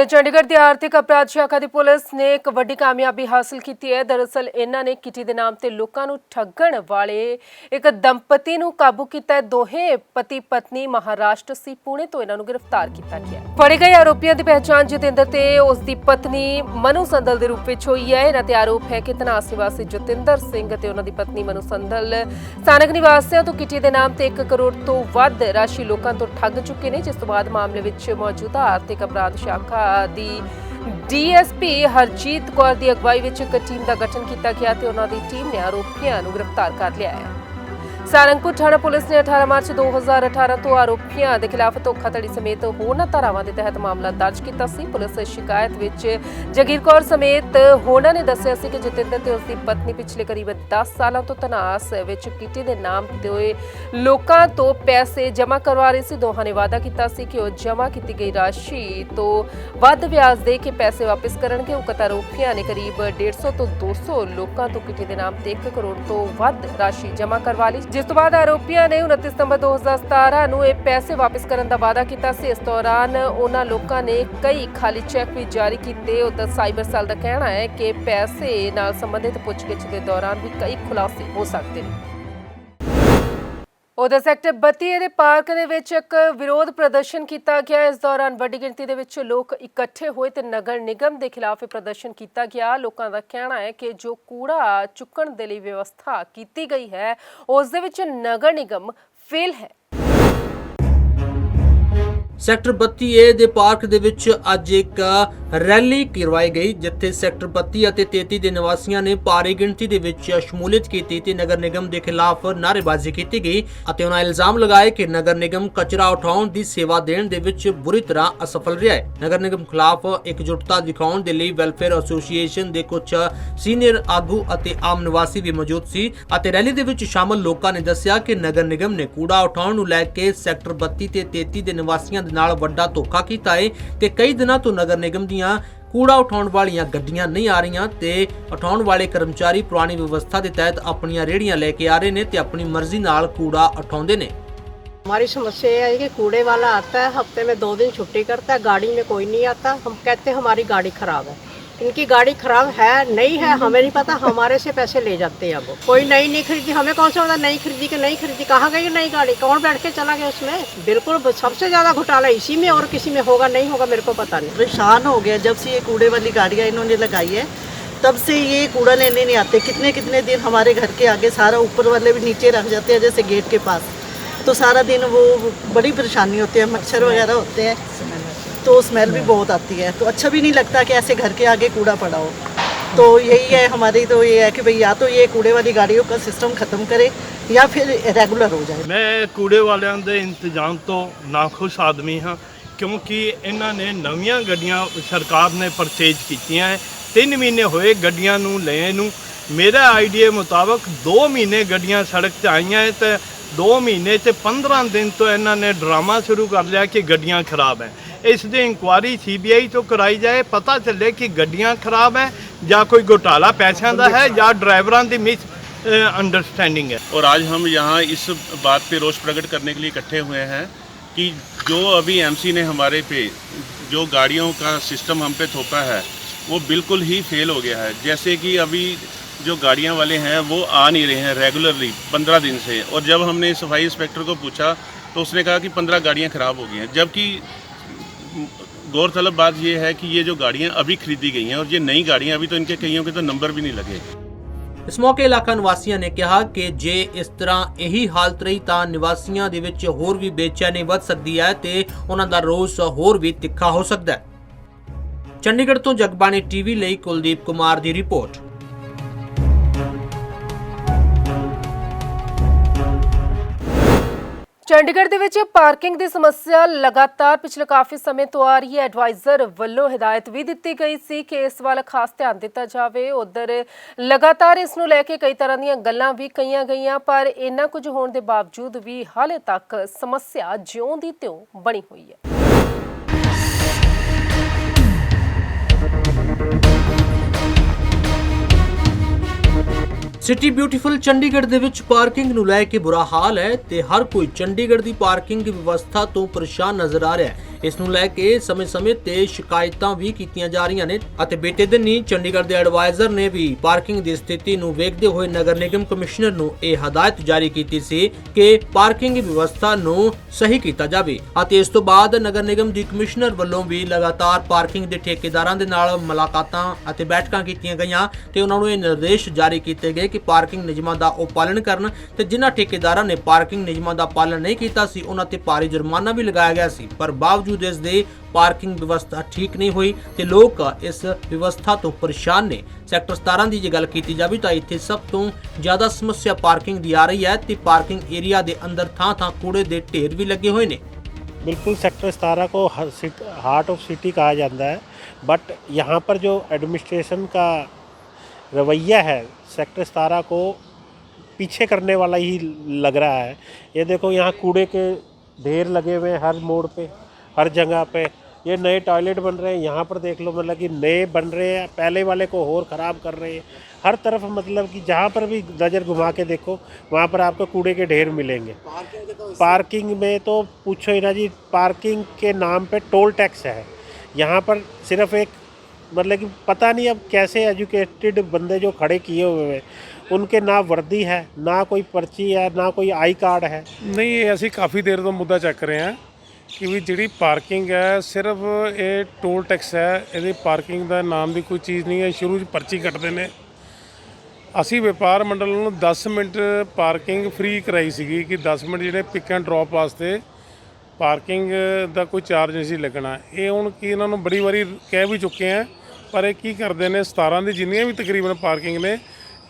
S1: उधर चंडीगढ़ की आर्थिक अपराध शाखा की पुलिस ने एक वड्डी कामयाबी हासिल की है। दरअसल इन्हों ने किटी के नाम से लोगों को ठगण वाले एक दंपति को काबू किया। दोहे पति पत्नी महाराष्ट्र सी पुणे तो इन्हों गिरफ्तार किया गया। फड़े गए आरोपियों की पहचान जतिंदर ते उसकी पत्नी मनु संदल के रूप में हुई है। इन्हों ते आरोप है कि धनास निवासी जतिंदर सिंह ते उन्हों की पत्नी मनु संदल स्थानक निवासियों तो किटी के नाम से 1 करोड़ तो वध राशि लोगों तो ठग चुके हैं। जिस तो बाद मामले में मौजूदा आर्थिक अपराध शाखा दी डीएसपी हरजीत कौर की अगवाई में एक टीम का गठन किया गया तो उन्होंने टीम ने आरोपियों को गिरफ्तार कर लिया है। सारंगपुर थाना पुलिस ने 18 मार्च 2018 तो आरोपियों के खिलाफ धोखाधड़ी समेत होरनां धारावां के तहत मामला दर्ज किया। पुलिस शिकायत विच जगीर कौर समेत होरनां ने दस्सिया कि जतिंदर ते उसकी पत्नी पिछले करीब 10 सालों तो धनास विच किटी के नाम ते लोकां तो पैसे जमा करवा रहे सी। दोहां ने वादा किया कि वह जमा की गई राशि तो वध ब्याज दे के पैसे वापस करनगे। उक्त आरोपियों ने करीब 150 तो 200 लोकां तो किटी के नाम ते 1 करोड़ तो वध राशि जमा करवा ली। जिस तो बाद आरोपियों ने 29 सितंबर 2017 ਨੂੰ ਇਹ ਪੈਸੇ ਵਾਪਸ ਕਰਨ ਦਾ ਵਾਅਦਾ ਕੀਤਾ ਸੀ। ਇਸ ਦੌਰਾਨ ਉਹਨਾਂ ਲੋਕਾਂ ਨੇ ਕਈ ਖਾਲੀ ਚੈੱਕ ਵੀ ਜਾਰੀ ਕੀਤੇ। ਉਧਰ ਸਾਈਬਰ ਸੈੱਲ ਦਾ ਕਹਿਣਾ ਹੈ ਕਿ ਪੈਸੇ ਨਾਲ ਸੰਬੰਧਿਤ ਪੁੱਛਗਿੱਛ ਦੇ ਦੌਰਾਨ ਵੀ ਕਈ ਖੁਲਾਸੇ ਹੋ ਸਕਦੇ ਨੇ। उधर सैक्टर 32 ਦੇ ਪਾਰਕ ਦੇ ਵਿੱਚ ਇੱਕ ਵਿਰੋਧ ਪ੍ਰਦਰਸ਼ਨ ਕੀਤਾ ਗਿਆ। ਇਸ ਦੌਰਾਨ ਵੱਡੀ ਗਿਣਤੀ ਦੇ ਵਿੱਚ ਲੋਕ ਇਕੱਠੇ ਹੋਏ ਤੇ ਨਗਰ ਨਿਗਮ ਦੇ ਖਿਲਾਫ ਪ੍ਰਦਰਸ਼ਨ ਕੀਤਾ ਗਿਆ। ਲੋਕਾਂ ਦਾ ਕਹਿਣਾ ਹੈ ਕਿ ਜੋ ਕੂੜਾ ਚੁੱਕਣ ਦੇ ਲਈ ਵਿਵਸਥਾ ਕੀਤੀ ਗਈ ਹੈ ਉਸ ਦੇ ਵਿੱਚ ਨਗਰ ਨਿਗਮ ਫੇਲ ਹੈ।
S3: ਸੈਕਟਰ 32A ਦੇ ਪਾਰਕ ਦੇ ਵਿੱਚ ਅੱਜ ਇੱਕ ਰੈਲੀ ਕਰਵਾਈ ਗਈ ਜਿੱਥੇ ਸੈਕਟਰ 32 ਅਤੇ 33 ਦੇ ਨਿਵਾਸੀਆਂ ਨੇ ਭਾਰੀ ਗਿਣਤੀ ਦੇ ਵਿੱਚ ਸ਼ਮੂਲੀਅਤ ਕੀਤੀ ਤੇ ਨਗਰ ਨਿਗਮ ਦੇ ਖਿਲਾਫ ਨਾਅਰੇਬਾਜ਼ੀ ਕੀਤੀ ਗਈ ਅਤੇ ਉਹਨਾਂ ਇਲਜ਼ਾਮ ਲਗਾਏ ਕਿ ਨਗਰ ਨਿਗਮ ਕਚਰਾ ਉਠਾਉਣ ਦੀ ਸੇਵਾ ਦੇਣ ਦੇ ਵਿੱਚ ਬੁਰੀ ਤਰ੍ਹਾਂ ਅਸਫਲ ਰਿਹਾ ਹੈ। ਨਗਰ ਨਿਗਮ ਖਿਲਾਫ ਇਕਜੁੱਟਤਾ ਦਿਖਾਉਣ ਦੇ ਲਈ ਵੈਲਫੇਅਰ ਐਸੋਸੀਏਸ਼ਨ ਦੇ ਕੁਝ ਸੀਨੀਅਰ ਆਗੂ ਅਤੇ ਆਮ ਨਿਵਾਸੀ ਵੀ ਮੌਜੂਦ ਸੀ ਅਤੇ ਰੈਲੀ ਦੇ ਵਿੱਚ ਸ਼ਾਮਲ ਲੋਕਾਂ ਨੇ ਦੱਸਿਆ ਕਿ ਨਗਰ ਨਿਗਮ ਨੇ ਕੂੜਾ ਉਠਾਉਣ ਨੂੰ ਲੈ ਕੇ ਸੈਕਟਰ 32 ਤੇ 33 ਦੇ ਨਿਵਾਸੀਆਂ ਨਾਲ ਵੱਡਾ ਧੋਖਾ ਕੀਤਾ ਹੈ ਤੇ ਕਈ ਦਿਨਾਂ ਤੋਂ ਨਗਰ ਨਿਗਮ ਦੀਆਂ ਕੂੜਾ ਉਠਾਉਣ ਵਾਲੀਆਂ ਗੱਡੀਆਂ ਨਹੀਂ ਆ ਰਹੀਆਂ ਤੇ ਉਠਾਉਣ ਵਾਲੇ ਕਰਮਚਾਰੀ ਪੁਰਾਣੀ ਵਿਵਸਥਾ ਦੇ ਤਹਿਤ ਆਪਣੀਆਂ ਰੇਹੜੀਆਂ ਲੈ ਕੇ ਆ ਰਹੇ ਨੇ ਤੇ ਆਪਣੀ ਮਰਜ਼ੀ ਨਾਲ ਕੂੜਾ ਉਠਾਉਂਦੇ ਨੇ।
S8: हमारी समस्या यह है कि कूड़े वाला आता है, हफ्ते में 2 दिन छुट्टी करता है, गाड़ी में कोई नहीं आता। हम कहते हैं हमारी गाड़ी खराब है, इनकी गाड़ी खराब है नहीं है हमें नहीं पता, हमारे से पैसे ले जाते हैं। वो कोई नई नहीं खरीदी, हमें कौन सा पता नई खरीदी कि नहीं खरीदी, कहाँ गई नई गाड़ी, कौन बैठ के चला गया उसमें। बिल्कुल सबसे ज़्यादा घोटाला इसी में, और किसी में होगा नहीं होगा मेरे को पता नहीं।
S9: परेशान हो गया जब से ये कूड़े वाली गाड़ियाँ इन्होंने लगाई है, तब से ये कूड़ा लेने नहीं आते। कितने कितने दिन हमारे घर के आगे सारा ऊपर वाले भी नीचे रख जाते हैं जैसे गेट के पास, तो सारा दिन वो बड़ी परेशानी होती है, मच्छर वगैरह होते हैं तो स्मेल भी बहुत आती है। तो अच्छा भी नहीं लगता कि ऐसे घर के आगे कूड़ा पड़ा हो। तो यही है हमारी, तो ये है कि भाई या तो ये कूड़े वाली गाड़ियों का सिस्टम ख़त्म करे या फिर रेगुलर हो जाए।
S10: मैं कूड़े वालिਆਂ ਦੇ ਇੰਤਜ਼ਾਮ ਤੋਂ ਨਾਖੁਸ਼ ਆਦਮੀ ਹਾਂ ਕਿਉਂਕਿ ਇਹਨਾਂ ਨੇ ਨਵੀਆਂ ਗੱਡੀਆਂ ਸਰਕਾਰ ਨੇ ਪਰਚੇਜ ਕੀਤੀਆਂ ਹੈ। 3 ਮਹੀਨੇ ਹੋਏ ਗੱਡੀਆਂ ਨੂੰ ਲਏ ਨੂੰ। ਮੇਰਾ ਆਈਡੀਆ ਮੁਤਾਬਕ 2 ਮਹੀਨੇ ਗੱਡੀਆਂ ਸੜਕ 'ਤੇ ਆਈਆਂ ਹੈ ਤੇ 2 ਮਹੀਨੇ 'ਚ 15 ਦਿਨ ਤੋਂ ਇਹਨਾਂ ਨੇ ਡਰਾਮਾ ਸ਼ੁਰੂ ਕਰ ਲਿਆ ਕਿ ਗੱਡੀਆਂ ਖਰਾਬ ਹੈ। ਇਸ ਦੀ ਇਨਕੁਆਰੀ CBI ਤੋਂ ਕਰਾਈ ਜਾਏ, ਪਤਾ ਚੱਲੇ ਕਿ ਗੱਡੀਆਂ ਖਰਾਬ ਹੈ ਜਾਂ ਕੋਈ ਘੋਟਾਲਾ ਪੈਸਿਆਂ ਦਾ है ਜਾਂ ਡਰਾਈਵਰਾਂ ਦੀ ਮਿਸ अंडरस्टैंडिंग है।
S11: और आज हम यहाँ इस बात पे रोष प्रकट करने के लिए इकट्ठे हुए हैं कि जो अभी MC ने हमारे पे जो गाड़ियों का सिस्टम हम पे थोपा है वो बिल्कुल ही फेल हो गया है। जैसे कि अभी जो गाड़ियाँ वाले हैं वो आ नहीं रहे हैं रेगुलरली 15 दिन से, और जब हमने सफाई इंस्पेक्टर को पूछा तो उसने कहा कि 15 गाड़ियाँ ख़राब हो गई हैं। जबकि गौरतलब बात ये है कि ये जो गाड़ियाँ अभी खरीदी गई हैं और ये नई गाड़ियाँ अभी तो इनके कईयों के तो नंबर भी नहीं लगे।
S3: ਇਸ ਮੌਕੇ ਇਲਾਕਾ ਨਿਵਾਸੀਆਂ ਨੇ ਕਿਹਾ ਕਿ ਜੇ ਇਸ ਤਰ੍ਹਾਂ ਇਹੀ ਹਾਲਤ ਰਹੀ ਤਾਂ ਨਿਵਾਸੀਆਂ ਦੇ ਵਿੱਚ ਹੋਰ ਵੀ ਬੇਚੈਨੀ ਵੱਧ ਸਕਦੀ ਹੈ ਤੇ ਉਹਨਾਂ ਦਾ ਰੋਸ ਹੋਰ ਵੀ ਤਿੱਖਾ ਹੋ ਸਕਦਾ ਹੈ। ਚੰਡੀਗੜ੍ਹ ਤੋਂ ਜਗਬਾਣੀ TV ਲਈ ਕੁਲਦੀਪ ਕੁਮਾਰ ਦੀ ਰਿਪੋਰਟ।
S1: ਚੰਡੀਗੜ੍ਹ ਦੇ ਵਿੱਚ ਪਾਰਕਿੰਗ ਦੀ ਸਮੱਸਿਆ ਲਗਾਤਾਰ ਪਿਛਲੇ ਕਾਫੀ ਸਮੇਂ ਤੋਂ ਆ ਰਹੀ ਹੈ। ਐਡਵਾਈਜ਼ਰ ਵੱਲੋਂ ਹਦਾਇਤ ਵੀ ਦਿੱਤੀ ਗਈ ਸੀ ਕਿ ਇਸ ਵੱਲ ਖਾਸ ਧਿਆਨ ਦਿੱਤਾ ਜਾਵੇ। ਉਧਰ ਲਗਾਤਾਰ ਇਸ ਨੂੰ ਲੈ ਕੇ ਕਈ ਤਰ੍ਹਾਂ ਦੀਆਂ ਗੱਲਾਂ ਵੀ ਕਹੀਆਂ ਗਈਆਂ, ਪਰ ਇੰਨਾ ਕੁਝ ਹੋਣ ਦੇ ਬਾਵਜੂਦ ਵੀ ਹਾਲੇ ਤੱਕ ਸਮੱਸਿਆ ਜਿਉਂ ਦੀ ਤਿਉਂ ਬਣੀ ਹੋਈ ਹੈ।
S3: ਸਿਟੀ ਬਿਊਟੀਫੁਲ ਚੰਡੀਗੜ੍ਹ ਦੇ ਵਿੱਚ ਪਾਰਕਿੰਗ ਨੂੰ ਲੈ ਕੇ ਬੁਰਾ ਹਾਲ ਹੈ ਤੇ ਹਰ ਕੋਈ ਚੰਡੀਗੜ੍ਹ ਦੀ ਪਾਰਕਿੰਗ ਵਿਵਸਥਾ ਤੋਂ ਪਰੇਸ਼ਾਨ ਨਜ਼ਰ ਆ ਰਿਹਾ ਹੈ। ਇਸ ਨੂੰ ਲੈ ਕੇ ਸਮੇਂ-ਸਮੇਂ ਤੇ ਸ਼ਿਕਾਇਤਾਂ ਵੀ ਕੀਤੀਆਂ ਜਾ ਰਹੀਆਂ ਨੇ ਅਤੇ ਬੀਤੇ ਦਿਨ ਹੀ ਚੰਡੀਗੜ੍ਹ ਦੇ ਐਡਵਾਈਜ਼ਰ ਨੇ ਵੀ ਪਾਰਕਿੰਗ ਦੀ ਸਥਿਤੀ ਨੂੰ ਵੇਖਦੇ ਹੋਏ ਨਗਰ ਨਿਗਮ ਕਮਿਸ਼ਨਰ ਨੂੰ ਇਹ ਹਦਾਇਤ ਜਾਰੀ ਕੀਤੀ ਸੀ ਕਿ ਪਾਰਕਿੰਗ ਵਿਵਸਥਾ ਨੂੰ ਸਹੀ ਕੀਤਾ ਜਾਵੇ ਅਤੇ ਇਸ ਤੋਂ ਬਾਅਦ ਨਗਰ ਨਿਗਮ ਦੀ ਕਮਿਸ਼ਨਰ ਵੱਲੋਂ ਵੀ ਲਗਾਤਾਰ ਪਾਰਕਿੰਗ ਦੇ ਠੇਕੇਦਾਰਾਂ ਦੇ ਨਾਲ ਮੁਲਾਕਾਤਾਂ ਅਤੇ ਬੈਠਕਾਂ ਕੀਤੀਆਂ ਗਈਆਂ ਤੇ ਉਹਨਾਂ ਨੂੰ ਇਹ ਨਿਰਦੇਸ਼ ਜਾਰੀ ਕੀਤੇ ਗਏ ਕਿ ਪਾਰਕਿੰਗ ਨਿਯਮਾਂ ਦਾ ਉਹ ਪਾਲਣ ਕਰਨ ਤੇ ਜਿਨ੍ਹਾਂ ਠੇਕੇਦਾਰਾਂ ਨੇ ਪਾਰਕਿੰਗ ਨਿਯਮਾਂ ਦਾ ਪਾਲਣ ਨਹੀਂ ਕੀਤਾ ਸੀ ਉਹਨਾਂ ਤੇ ਭਾਰੀ ਜੁਰਮਾਨਾ ਵੀ ਲਗਾਇਆ ਗਿਆ ਸੀ। ਪਰ ਬਾਵਜੂਦ ਇਸ ਦੇ ਪਾਰਕਿੰਗ ਵਿਵਸਥਾ ਠੀਕ ਨਹੀਂ ਹੋਈ ਤੇ ਲੋਕ ਇਸ ਵਿਵਸਥਾ ਤੋਂ ਪਰੇਸ਼ਾਨ ਨੇ। ਸੈਕਟਰ 17 ਦੀ ਜੇ ਗੱਲ ਕੀਤੀ ਜਾਵੇ ਤਾਂ ਇੱਥੇ ਸਭ ਤੋਂ ਜ਼ਿਆਦਾ ਸਮੱਸਿਆ ਪਾਰਕਿੰਗ ਦੀ ਆ ਰਹੀ ਹੈ ਤੇ ਪਾਰਕਿੰਗ ਏਰੀਆ ਦੇ ਅੰਦਰ ਥਾਂ-ਥਾਂ ਕੂੜੇ ਦੇ ਢੇਰ ਵੀ ਲੱਗੇ ਹੋਏ ਨੇ।
S12: बिल्कुल सेक्टर 17 को हार्ट ऑफ सिटी कहा जाता है, बट यहाँ पर जो एडमिनिस्ट्रेशन का रवैया है सेक्टर 17 को पीछे करने वाला ही लग रहा है। ये देखो यहाँ कूड़े के ढेर लगे हुए हैं हर मोड़ पे, हर जगह पे। ये नए टॉयलेट बन रहे हैं, यहाँ पर देख लो मतलब कि नए बन रहे हैं, पहले वाले को और ख़राब कर रहे हैं। हर तरफ मतलब कि जहाँ पर भी नज़र घुमा के देखो वहाँ पर आपको कूड़े के ढेर मिलेंगे। पार्किंग में तो पूछो ही ना जी, पार्किंग के नाम पे टोल टैक्स है यहाँ पर। सिर्फ एक मतलब कि पता नहीं अब कैसे एजुकेटेड बंदे जो खड़े किए हुए हैं उनके ना वर्दी है, ना कोई पर्ची है, ना कोई आई कार्ड है।
S13: नहीं, ये ਅਸੀਂ ਕਾਫੀ ਦੇਰ ਤੋਂ ਮੁੱਦਾ ਚੱਕ ਰਹੇ ਹਾਂ ਕਿ ਵੀ ਜਿਹੜੀ ਪਾਰਕਿੰਗ ਹੈ ਸਿਰਫ ਇਹ ਟੋਲ ਟੈਕਸ ਹੈ, ਇਹਦੀ ਪਾਰਕਿੰਗ ਦਾ ਨਾਮ ਦੀ ਕੋਈ ਚੀਜ਼ ਨਹੀਂ ਹੈ। ਸ਼ੁਰੂ 'ਚ ਪਰਚੀ ਕੱਟਦੇ ਨੇ। ਅਸੀਂ ਵਪਾਰ ਮੰਡਲ ਨੂੰ 10 ਮਿੰਟ ਪਾਰਕਿੰਗ ਫ੍ਰੀ ਕਰਾਈ ਸੀਗੀ ਕਿ 10 ਮਿੰਟ ਜਿਹੜੇ ਪਿਕ ਐਂਡ ਡ੍ਰੌਪ ਵਾਸਤੇ ਪਾਰਕਿੰਗ ਦਾ ਕੋਈ ਚਾਰਜ ਨਹੀਂ ਸੀ ਲੱਗਣਾ। ਇਹ ਹੁਣ ਕੀ ਇਹਨਾਂ ਨੂੰ ਬੜੀ ਵਾਰੀ ਕਹਿ ਵੀ ਚੁੱਕੇ ਆ, ਪਰ ਇਹ ਕੀ ਕਰਦੇ ਨੇ 17 ਦੀ ਜਿੰਨੀਆਂ ਵੀ ਤਕਰੀਬਨ ਪਾਰਕਿੰਗ ਨੇ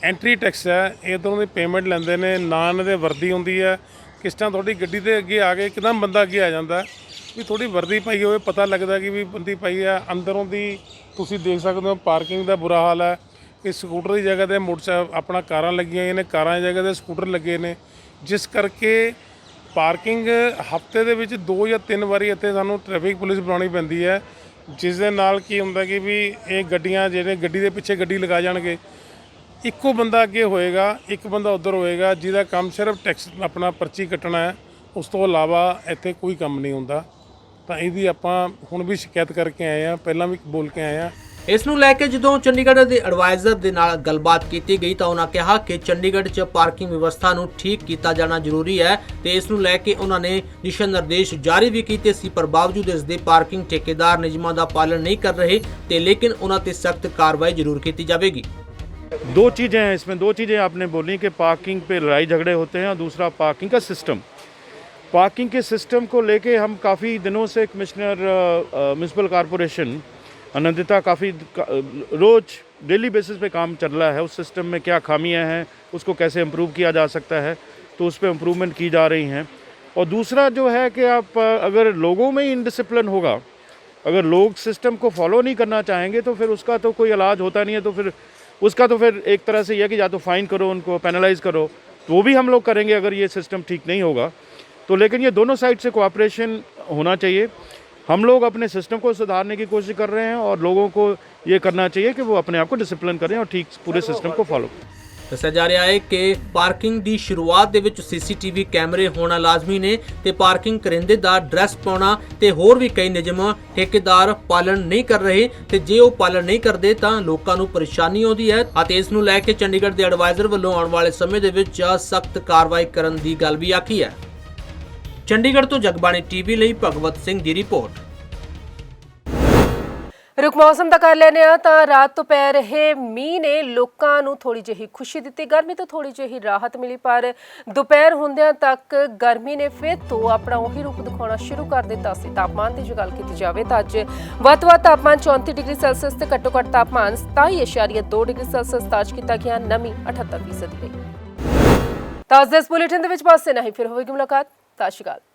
S13: ਐਂਟਰੀ ਟੈਕਸ ਹੈ, ਇਹ ਤੋਂ ਦੀ ਪੇਮੈਂਟ ਲੈਂਦੇ ਨੇ। ਨਾ ਇਹਨਾਂ ਦੇ ਵਰਦੀ ਹੁੰਦੀ ਹੈ। ਕਿਸ ਤਰ੍ਹਾਂ ਤੁਹਾਡੀ ਗੱਡੀ ਦੇ ਅੱਗੇ ਆ ਕੇ ਇੱਕਦਮ ਬੰਦਾ ਅੱਗੇ ਆ ਜਾਂਦਾ ਵੀ ਥੋੜੀ ਵਰਦੀ ਪਾਈ ਹੋਵੇ, ਪਤਾ ਲੱਗਦਾ ਕਿ ਵੀ ਬੰਦੀ ਪਾਈ ਹੈ। ਅੰਦਰੋਂ ਦੀ ਤੁਸੀਂ ਦੇਖ ਸਕਦੇ ਹੋ ਪਾਰਕਿੰਗ ਦਾ ਬੁਰਾ ਹਾਲ ਹੈ ਕਿ ਸਕੂਟਰ ਦੀ ਜਗ੍ਹਾ 'ਤੇ ਮੋਟਰਸਾਈਕਲ ਆਪਣਾ ਕਾਰਾਂ ਲੱਗੀਆਂ ਹੋਈਆਂ ਨੇ, ਕਾਰਾਂ ਦੀ ਜਗ੍ਹਾ 'ਤੇ ਸਕੂਟਰ ਲੱਗੇ ਨੇ, ਜਿਸ ਕਰਕੇ ਪਾਰਕਿੰਗ ਹਫ਼ਤੇ ਦੇ ਵਿੱਚ 2 ਜਾਂ 3 ਵਾਰੀ ਇੱਥੇ ਸਾਨੂੰ ਟ੍ਰੈਫਿਕ ਪੁਲਿਸ ਬੁਲਾਉਣੀ ਪੈਂਦੀ ਹੈ, ਜਿਸ ਦੇ ਨਾਲ ਕੀ ਹੁੰਦਾ ਕਿ ਵੀ ਇਹ ਗੱਡੀਆਂ ਜਿਹੜੇ ਗੱਡੀ ਦੇ ਪਿੱਛੇ ਗੱਡੀ ਲਗਾ ਜਾਣਗੇ, ਇੱਕੋ ਬੰਦਾ ਅੱਗੇ ਹੋਏਗਾ, ਇੱਕ ਬੰਦਾ ਉੱਧਰ ਹੋਏਗਾ, ਜਿਹਦਾ ਕੰਮ ਸਿਰਫ ਟੈਕਸ ਆਪਣਾ ਪਰਚੀ ਕੱਟਣਾ ਹੈ। ਉਸ ਤੋਂ ਇਲਾਵਾ ਇੱਥੇ ਕੋਈ ਕੰਮ ਨਹੀਂ ਹੁੰਦਾ। ਤਾਂ ਇਹਦੀ ਆਪਾਂ ਹੁਣ ਵੀ ਸ਼ਿਕਾਇਤ ਕਰਕੇ ਆਏ ਹਾਂ, ਪਹਿਲਾਂ ਵੀ ਬੋਲ ਕੇ ਆਏ ਹਾਂ।
S3: ਇਸ ਨੂੰ ਲੈ ਕੇ ਜਦੋਂ ਚੰਡੀਗੜ੍ਹ ਦੇ ਐਡਵਾਈਜ਼ਰ ਦੇ ਨਾਲ ਗੱਲਬਾਤ ਕੀਤੀ ਗਈ ਤਾਂ ਉਹਨਾਂ ਕਿਹਾ ਕਿ ਚੰਡੀਗੜ੍ਹ 'ਚ ਪਾਰਕਿੰਗ ਵਿਵਸਥਾ ਨੂੰ ਠੀਕ ਕੀਤਾ ਜਾਣਾ ਜ਼ਰੂਰੀ ਹੈ ਤੇ ਇਸ ਨੂੰ ਲੈ ਕੇ ਉਹਨਾਂ ਨੇ ਦਿਸ਼ਾ ਨਿਰਦੇਸ਼ ਜਾਰੀ ਵੀ ਕੀਤੇ ਸੀ। ਪਰ ਬਾਵਜੂਦ ਇਸ ਦੇ ਪਾਰਕਿੰਗ ਠੇਕੇਦਾਰ ਨਿਯਮਾਂ ਦਾ ਪਾਲਣ ਨਹੀਂ ਕਰ ਰਹੇ ਤੇ ਲੇਕਿਨ ਉਹਨਾਂ ਤੇ ਸਖਤ ਕਾਰਵਾਈ ਜ਼ਰੂਰ ਕੀਤੀ ਜਾਵੇਗੀ।
S11: दो चीज़ें हैं इसमें, दो चीज़ें आपने बोली कि पार्किंग पे लड़ाई झगड़े होते हैं और दूसरा पार्किंग का सिस्टम। पार्किंग के सिस्टम को लेके हम काफ़ी दिनों से कमिश्नर म्यूनसिपल कॉरपोरेशन आनंदिता काफ़ी रोज़ डेली बेसिस पे काम चल रहा है। उस सिस्टम में क्या खामियां हैं, उसको कैसे इम्प्रूव किया जा सकता है, तो उस पर इम्प्रूवमेंट की जा रही हैं। और दूसरा जो है कि आप अगर लोगों में ही इनडिसिप्लिन होगा, अगर लोग सिस्टम को फॉलो नहीं करना चाहेंगे तो फिर उसका तो कोई इलाज होता नहीं है। तो फिर उसका तो फिर एक तरह से यह कि या तो फ़ाइन करो, उनको पेनलाइज करो, तो वो भी हम लोग करेंगे अगर ये सिस्टम ठीक नहीं होगा तो। लेकिन ये दोनों साइड से कोऑपरेशन होना चाहिए। हम लोग अपने सिस्टम को सुधारने की कोशिश कर रहे हैं और लोगों को ये करना चाहिए कि वो अपने आप को डिसिप्लिन करें और ठीक पूरे सिस्टम को फॉलो करें।
S3: ਦੱਸਿਆ ਜਾ ਰਿਹਾ ਹੈ ਕਿ ਪਾਰਕਿੰਗ ਦੀ ਸ਼ੁਰੂਆਤ ਦੇ ਵਿੱਚ ਸੀਸੀਟੀਵੀ ਕੈਮਰੇ ਹੋਣਾ ਲਾਜ਼ਮੀ ਨੇ ਤੇ ਪਾਰਕਿੰਗ ਕਰਿੰਦੇ ਦਾ ਐਡਰੈਸ ਪਾਉਣਾ ਤੇ ਹੋਰ ਵੀ ਕਈ ਨਿਯਮ ਠੇਕੇਦਾਰ ਪਾਲਣ ਨਹੀਂ ਕਰ ਰਹੇ ਤੇ ਜੇ ਉਹ ਪਾਲਣ ਨਹੀਂ ਕਰਦੇ ਤਾਂ ਲੋਕਾਂ ਨੂੰ ਪਰੇਸ਼ਾਨੀ ਆਉਂਦੀ ਹੈ ਅਤੇ ਇਸ ਨੂੰ ਲੈ ਕੇ ਚੰਡੀਗੜ੍ਹ ਦੇ ਐਡਵਾਈਜ਼ਰ ਵੱਲੋਂ ਆਉਣ ਵਾਲੇ ਸਮੇਂ ਦੇ ਵਿੱਚ ਸਖਤ ਕਾਰਵਾਈ ਕਰਨ ਦੀ ਗੱਲ ਵੀ ਆਖੀ ਹੈ। ਚੰਡੀਗੜ੍ਹ ਤੋਂ ਜਗਬਾਣੀ ਟੀਵੀ ਲਈ ਭਗਵਤ ਸਿੰਘ ਦੀ ਰਿਪੋਰਟ।
S1: रुख मौसम का कर लेने तो रात तो पै रहे मीह ने लोगों को थोड़ी जी खुशी दी। गर्मी तो थोड़ी जी राहत मिली पर दोपहर होंदियां तक गर्मी ने फिर तो अपना उही रूप दिखाना शुरू कर दिता सी। तापमान की जो गल की जाए तो अज वध तापमान 34 डिग्री सैल्सियस से घट्टो घट्ट तापमान 27.2 डिग्री सैल्सियस दर्ज किया गया। नमी 78% रही। तो अज इस बुलेटिन दे विच बस इन्ना ही, फिर होगी मुलाकात। सत श्री अकाल।